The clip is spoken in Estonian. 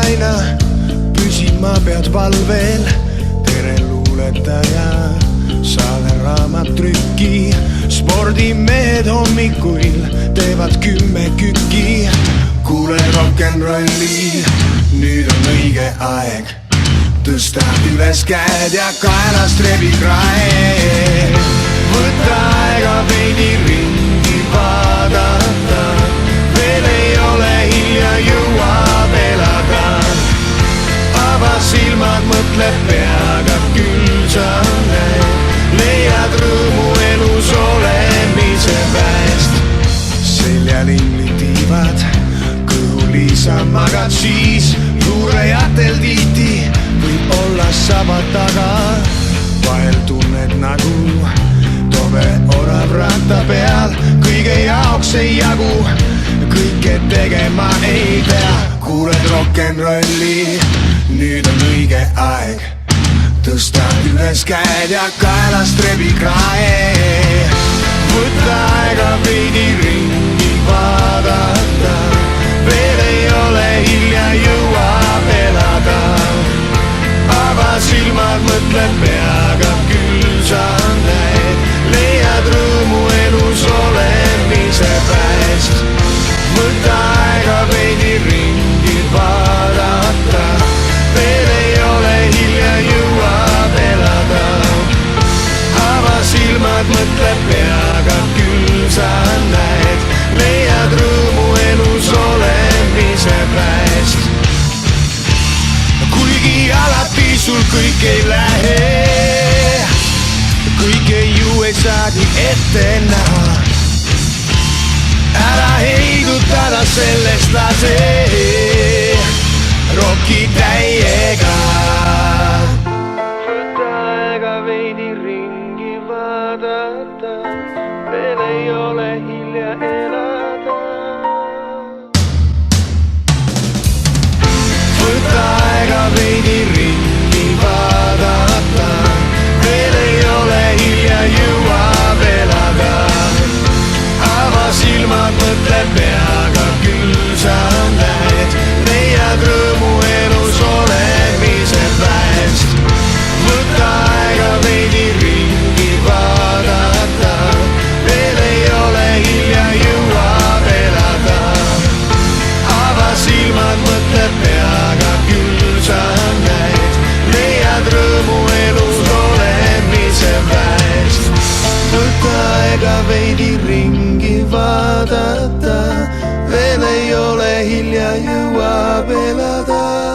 aina püsima pead valvel. tere luuletaja, saade raamattrükki. spordimehed hommikuil teevad 10 kükki. kuule rock n rolli, nüüd on õige aeg tõsta üles käed ja kaelast rebi krae. võta aega veidi ringi vaadata, veel ei ole hilja, jõuab elada. ava silmad, mõtle peaga, küll sa näed, leiad rõõmu elus olemise väest. seljalinglid tiivad, kõhuli sa magad siis, juurejatel tihti võib olla saba taga. vahel tunned nagu tobe orav ratta peal, kõige jaoks ei jagu, kõike tegema ei pea. kuuled rock n rolli, nüüd on õige aeg tõsta üles käed ja kaelast rebi krae. võta aega veidi ringi vaadata, veel ei ole hilja, jõuab elada. ava silmad, mõtle peaga, küll sa näed, leiad rõõmu elus olemise pääst. võta aega veidi ringi vaadata, veel ei ole hilja, jõuab elada. ava silmad, mõtle peaga, küll sa näed, leiad rõõmu elus olemise pääst. kuigi alati sul kõik ei lähe, kõike ju ei saagi ette näha. ära heidutada sellest, lase roki täiega. võta aega veidi ringi vaadata, veel ei ole hilja elada. võta aega veidi ringi vaadata, veel ei ole hilja, jõuab elada. ava silmad, mõtle peaga, küll sa näed, leiad rõõmu elus olemise pääst. võta aega veidi ringi vaadata, veel ei ole hilja, jõuab elada. ava silmad, mõtle peaga, küll sa näed, leiad rõõmu elus olemise pääst. võta aega veidi ringi vaadata, veel ei ole hilja, jõuab elada.